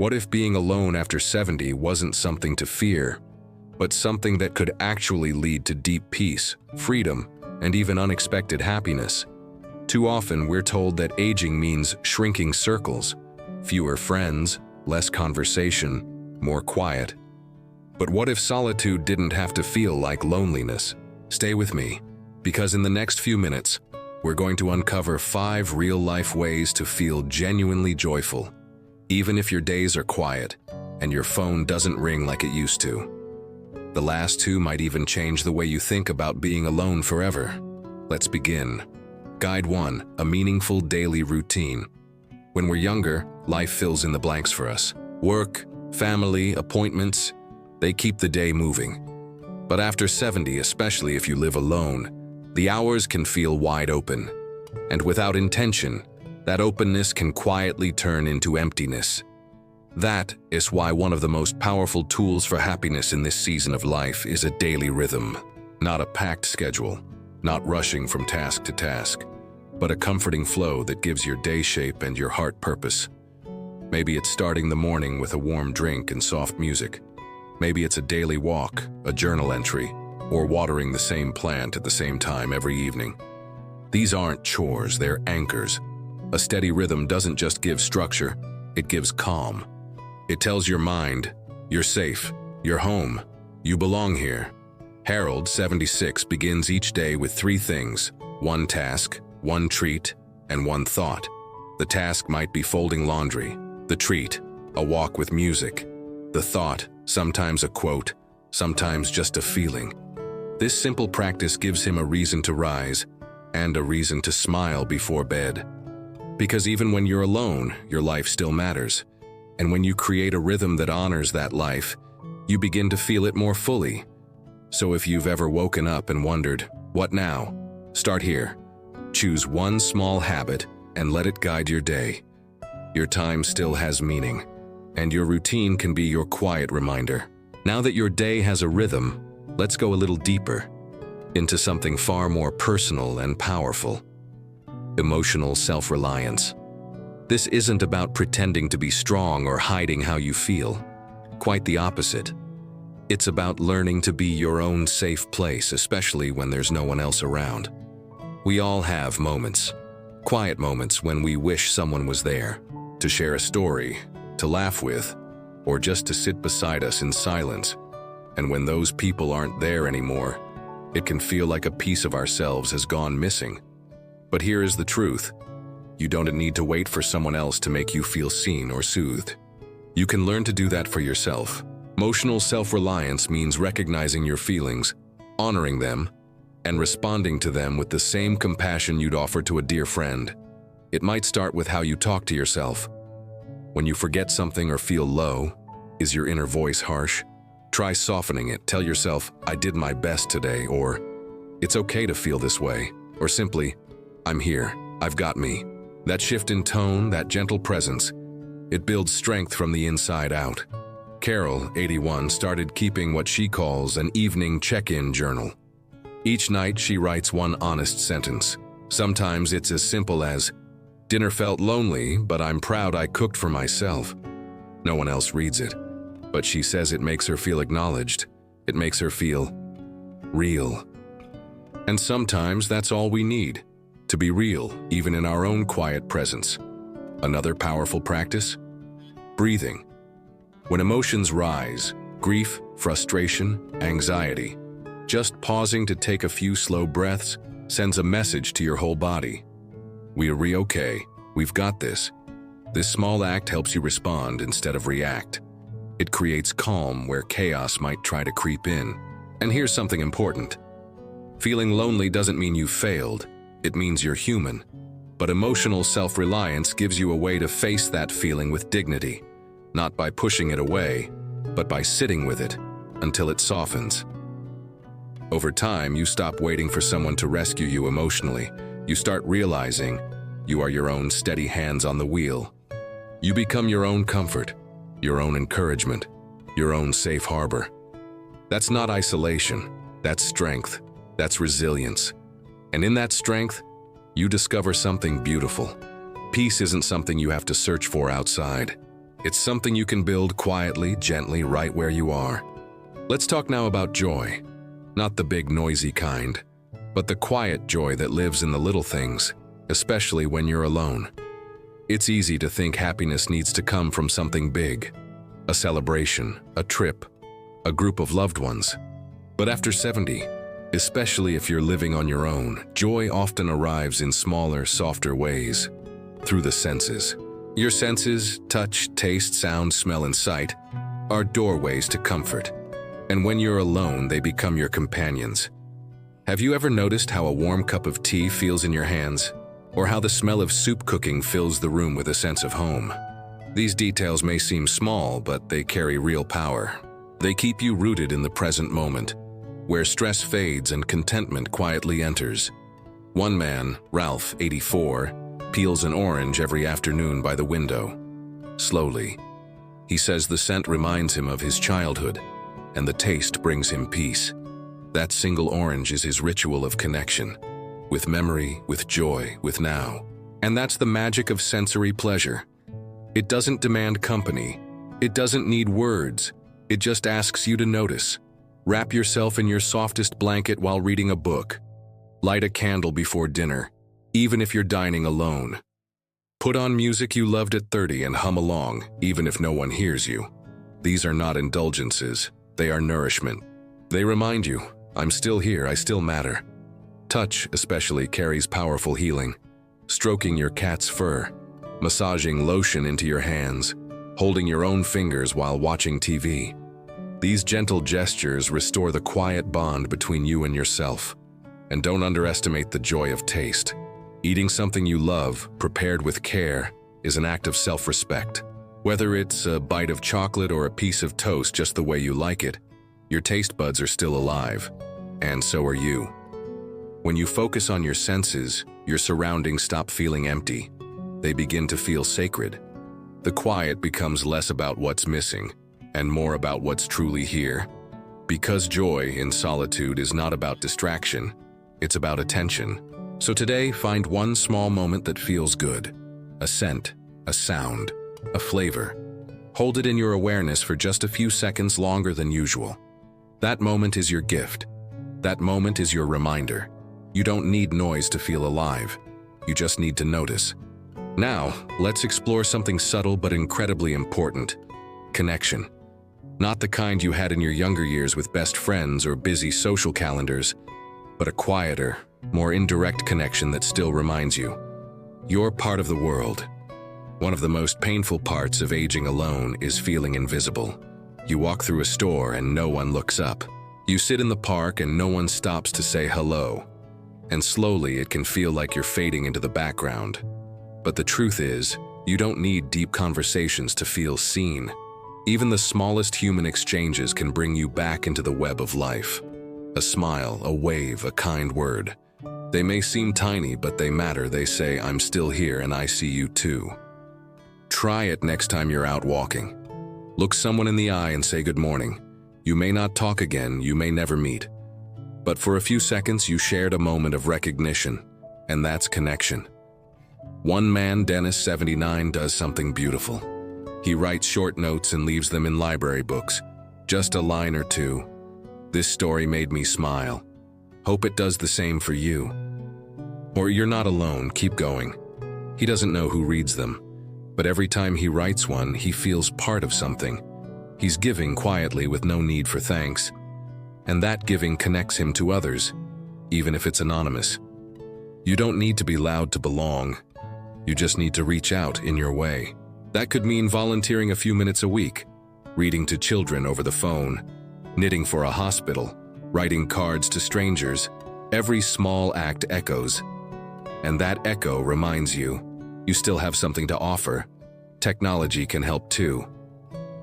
What if being alone after 70 wasn't something to fear, but something that could actually lead to deep peace, freedom, and even unexpected happiness? Too often, we're told that aging means shrinking circles, fewer friends, less conversation, more quiet. But what if solitude didn't have to feel like loneliness? Stay with me, because in the next few minutes, we're going to uncover 5 real-life ways to feel genuinely joyful, even if your days are quiet and your phone doesn't ring like it used to. The last 2 might even change the way you think about being alone forever. Let's begin. Guide 1, a meaningful daily routine. When we're younger, life fills in the blanks for us. Work, family, appointments, they keep the day moving. But after 70, especially if you live alone, the hours can feel wide open. And without intention, that openness can quietly turn into emptiness. That is why one of the most powerful tools for happiness in this season of life is a daily rhythm. Not a packed schedule, not rushing from task to task, but a comforting flow that gives your day shape and your heart purpose. Maybe it's starting the morning with a warm drink and soft music. Maybe it's a daily walk, a journal entry, or watering the same plant at the same time every evening. These aren't chores, they're anchors. A steady rhythm doesn't just give structure, it gives calm. It tells your mind, you're safe, you're home, you belong here. Harold, 76, begins each day with 3 things: 1 task, 1 treat, and 1 thought. The task might be folding laundry, the treat, a walk with music, the thought, sometimes a quote, sometimes just a feeling. This simple practice gives him a reason to rise and a reason to smile before bed. Because even when you're alone, your life still matters. And when you create a rhythm that honors that life, you begin to feel it more fully. So if you've ever woken up and wondered, what now? Start here. Choose 1 small habit and let it guide your day. Your time still has meaning, and your routine can be your quiet reminder. Now that your day has a rhythm, let's go a little deeper into something far more personal and powerful: emotional self-reliance. This isn't about pretending to be strong or hiding how you feel. Quite the opposite. It's about learning to be your own safe place, especially when there's no one else around. We all have moments, quiet moments when we wish someone was there, to share a story, to laugh with, or just to sit beside us in silence. And when those people aren't there anymore, it can feel like a piece of ourselves has gone missing. But here is the truth. You don't need to wait for someone else to make you feel seen or soothed. You can learn to do that for yourself. Emotional self-reliance means recognizing your feelings, honoring them, and responding to them with the same compassion you'd offer to a dear friend. It might start with how you talk to yourself. When you forget something or feel low, is your inner voice harsh? Try softening it. Tell yourself, I did my best today, or it's okay to feel this way, or simply, I'm here, I've got me. That shift in tone, that gentle presence, it builds strength from the inside out. Carol, 81, started keeping what she calls an evening check-in journal. Each night she writes 1 honest sentence. Sometimes it's as simple as, dinner felt lonely, but I'm proud I cooked for myself. No one else reads it, but she says it makes her feel acknowledged. It makes her feel real. And sometimes that's all we need, to be real, even in our own quiet presence. Another powerful practice? Breathing. When emotions rise, grief, frustration, anxiety, just pausing to take a few slow breaths sends a message to your whole body. We're okay, we've got this. This small act helps you respond instead of react. It creates calm where chaos might try to creep in. And here's something important. Feeling lonely doesn't mean you failed. It means you're human. But emotional self-reliance gives you a way to face that feeling with dignity, not by pushing it away, but by sitting with it until it softens. Over time, you stop waiting for someone to rescue you emotionally. You start realizing you are your own steady hands on the wheel. You become your own comfort, your own encouragement, your own safe harbor. That's not isolation, that's strength, that's resilience. And in that strength, you discover something beautiful. Peace isn't something you have to search for outside. It's something you can build quietly, gently, right where you are. Let's talk now about joy. Not the big, noisy kind, but the quiet joy that lives in the little things, especially when you're alone. It's easy to think happiness needs to come from something big, a celebration, a trip, a group of loved ones. But after 70, especially if you're living on your own, joy often arrives in smaller, softer ways, through the senses. Your senses, touch, taste, sound, smell, and sight, are doorways to comfort. And when you're alone, they become your companions. Have you ever noticed how a warm cup of tea feels in your hands? Or how the smell of soup cooking fills the room with a sense of home? These details may seem small, but they carry real power. They keep you rooted in the present moment, where stress fades and contentment quietly enters. One man, Ralph, 84, peels an orange every afternoon by the window. Slowly. He says the scent reminds him of his childhood, and the taste brings him peace. That single orange is his ritual of connection, with memory, with joy, with now. And that's the magic of sensory pleasure. It doesn't demand company. It doesn't need words. It just asks you to notice. Wrap yourself in your softest blanket while reading a book. Light a candle before dinner, even if you're dining alone. Put on music you loved at 30 and hum along, even if no one hears you. These are not indulgences. They are nourishment. They remind you, I'm still here, I still matter. Touch, especially, carries powerful healing. Stroking your cat's fur, massaging lotion into your hands, holding your own fingers while watching TV. These gentle gestures restore the quiet bond between you and yourself. And don't underestimate the joy of taste. Eating something you love, prepared with care, is an act of self-respect. Whether it's a bite of chocolate or a piece of toast just the way you like it, your taste buds are still alive, and so are you. When you focus on your senses, your surroundings stop feeling empty. They begin to feel sacred. The quiet becomes less about what's missing, and more about what's truly here. Because joy in solitude is not about distraction, it's about attention. So today, find one small moment that feels good. A scent, a sound, a flavor. Hold it in your awareness for just a few seconds longer than usual. That moment is your gift. That moment is your reminder. You don't need noise to feel alive. You just need to notice. Now, let's explore something subtle but incredibly important. Connection. Not the kind you had in your younger years with best friends or busy social calendars, but a quieter, more indirect connection that still reminds you, you're part of the world. One of the most painful parts of aging alone is feeling invisible. You walk through a store and no one looks up. You sit in the park and no one stops to say hello. And slowly it can feel like you're fading into the background. But the truth is, you don't need deep conversations to feel seen. Even the smallest human exchanges can bring you back into the web of life. A smile, a wave, a kind word. They may seem tiny, but they matter. They say, I'm still here and I see you too. Try it next time you're out walking. Look someone in the eye and say good morning. You may not talk again, you may never meet. But for a few seconds you shared a moment of recognition, and that's connection. One man, Dennis, 79, does something beautiful. He writes short notes and leaves them in library books. Just a line or two. This story made me smile. Hope it does the same for you. Or you're not alone, keep going. He doesn't know who reads them, but every time he writes one, he feels part of something. He's giving quietly with no need for thanks. And that giving connects him to others, even if it's anonymous. You don't need to be loud to belong. You just need to reach out in your way. That could mean volunteering a few minutes a week, reading to children over the phone, knitting for a hospital, writing cards to strangers. Every small act echoes. And that echo reminds you, you still have something to offer. Technology can help too.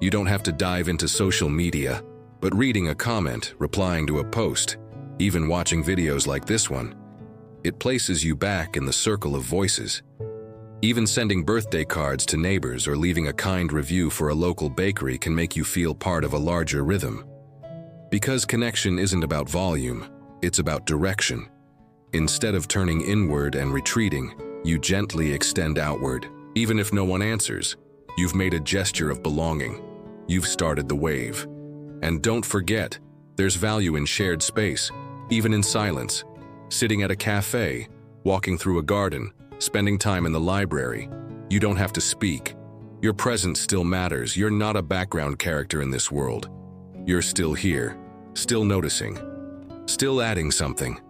You don't have to dive into social media, but reading a comment, replying to a post, even watching videos like this one, it places you back in the circle of voices. Even sending birthday cards to neighbors or leaving a kind review for a local bakery can make you feel part of a larger rhythm. Because connection isn't about volume, it's about direction. Instead of turning inward and retreating, you gently extend outward. Even if no one answers, You've made a gesture of belonging. You've started the wave. And don't forget, there's value in shared space, even in silence. Sitting at a cafe, walking through a garden, spending time in the library. You don't have to speak. Your presence still matters. You're not a background character in this world. You're still here, still noticing, still adding something.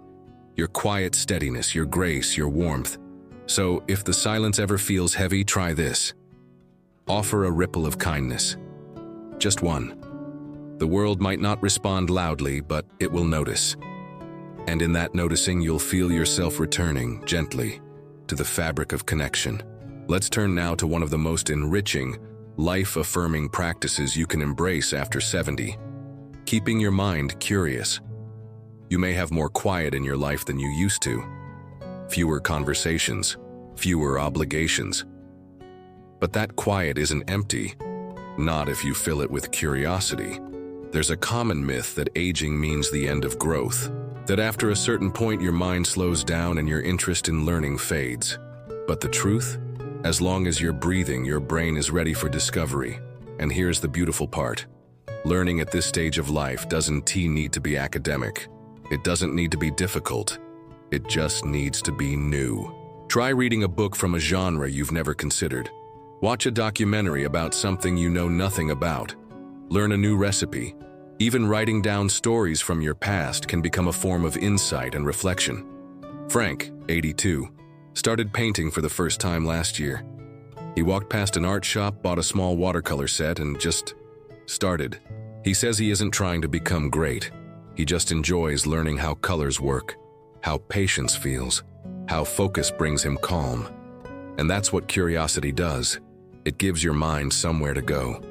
Your quiet steadiness, your grace, your warmth. So if the silence ever feels heavy, try this. Offer a ripple of kindness. Just one. The world might not respond loudly, but it will notice. And in that noticing, you'll feel yourself returning, gently, to the fabric of connection. Let's turn now to one of the most enriching, life-affirming practices you can embrace after 70. Keeping your mind curious. You may have more quiet in your life than you used to. Fewer conversations, fewer obligations. But that quiet isn't empty, not if you fill it with curiosity. There's a common myth that aging means the end of growth, that after a certain point your mind slows down and your interest in learning fades. But the truth? As long as you're breathing, your brain is ready for discovery. And here's the beautiful part. Learning at this stage of life doesn't need to be academic. It doesn't need to be difficult. It just needs to be new. Try reading a book from a genre you've never considered. Watch a documentary about something you know nothing about. Learn a new recipe. Even writing down stories from your past can become a form of insight and reflection. Frank, 82, started painting for the first time last year. He walked past an art shop, bought a small watercolor set, and just started. He says he isn't trying to become great. He just enjoys learning how colors work, how patience feels, how focus brings him calm. And that's what curiosity does. It gives your mind somewhere to go.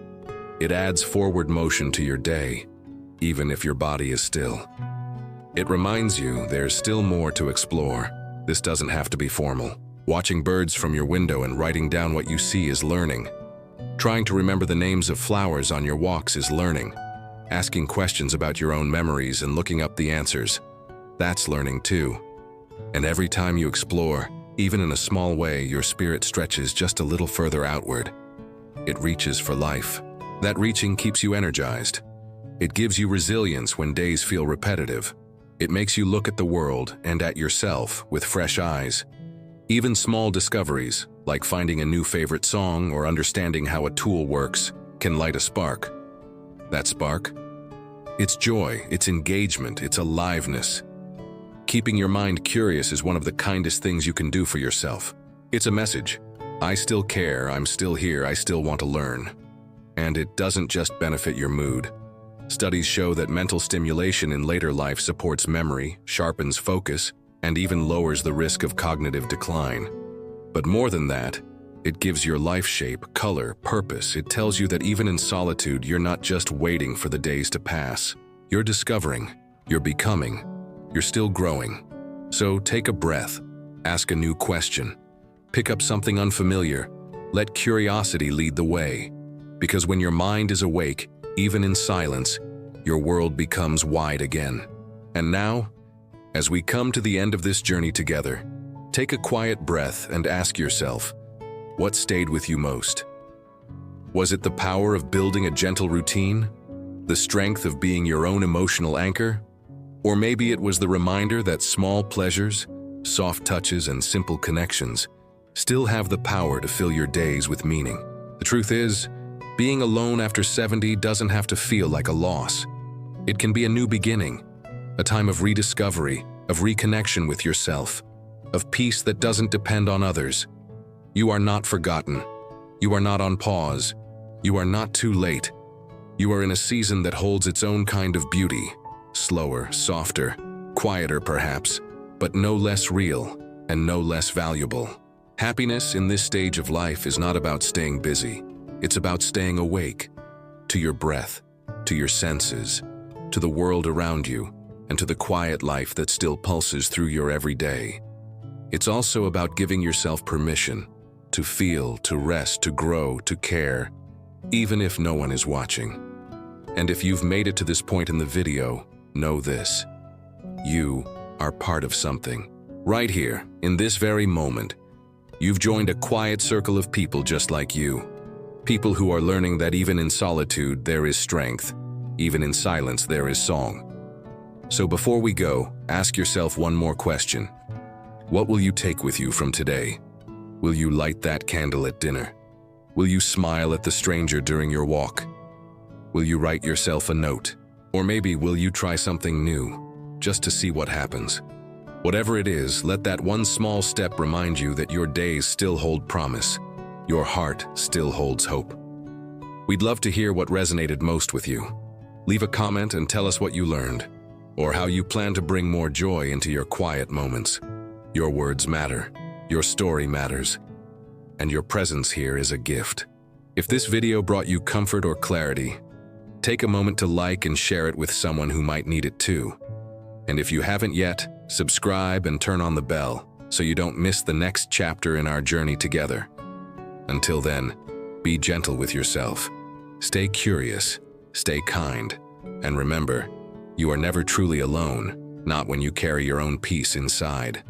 It adds forward motion to your day, even if your body is still. It reminds you there's still more to explore. This doesn't have to be formal. Watching birds from your window and writing down what you see is learning. Trying to remember the names of flowers on your walks is learning. Asking questions about your own memories and looking up the answers, that's learning too. And every time you explore, even in a small way, your spirit stretches just a little further outward. It reaches for life. That reaching keeps you energized. It gives you resilience when days feel repetitive. It makes you look at the world and at yourself with fresh eyes. Even small discoveries, like finding a new favorite song or understanding how a tool works, can light a spark. That spark? It's joy, it's engagement, it's aliveness. Keeping your mind curious is one of the kindest things you can do for yourself. It's a message. I still care, I'm still here, I still want to learn. And it doesn't just benefit your mood. Studies show that mental stimulation in later life supports memory, sharpens focus, and even lowers the risk of cognitive decline. But more than that, it gives your life shape, color, purpose. It tells you that even in solitude, you're not just waiting for the days to pass. You're discovering, you're becoming, you're still growing. So take a breath, ask a new question, pick up something unfamiliar, let curiosity lead the way. Because when your mind is awake, even in silence, your world becomes wide again. And now, as we come to the end of this journey together, take a quiet breath and ask yourself, what stayed with you most? Was it the power of building a gentle routine? The strength of being your own emotional anchor? Or maybe it was the reminder that small pleasures, soft touches, and simple connections still have the power to fill your days with meaning. The truth is, being alone after 70 doesn't have to feel like a loss. It can be a new beginning, a time of rediscovery, of reconnection with yourself, of peace that doesn't depend on others. You are not forgotten. You are not on pause. You are not too late. You are in a season that holds its own kind of beauty, slower, softer, quieter perhaps, but no less real and no less valuable. Happiness in this stage of life is not about staying busy. It's about staying awake, to your breath, to your senses, to the world around you, and to the quiet life that still pulses through your everyday. It's also about giving yourself permission to feel, to rest, to grow, to care, even if no one is watching. And if you've made it to this point in the video, know this: you are part of something. Right here, in this very moment, you've joined a quiet circle of people just like you. People who are learning that even in solitude there is strength, even in silence there is song. So before we go, ask yourself one more question. What will you take with you from today? Will you light that candle at dinner? Will you smile at the stranger during your walk? Will you write yourself a note? Or maybe will you try something new, just to see what happens? Whatever it is, let that one small step remind you that your days still hold promise. Your heart still holds hope. We'd love to hear what resonated most with you. Leave a comment and tell us what you learned, or how you plan to bring more joy into your quiet moments. Your words matter, your story matters, and your presence here is a gift. If this video brought you comfort or clarity, take a moment to like and share it with someone who might need it too. And if you haven't yet, subscribe and turn on the bell so you don't miss the next chapter in our journey together. Until then, be gentle with yourself. Stay curious, stay kind, and remember, you are never truly alone, not when you carry your own peace inside.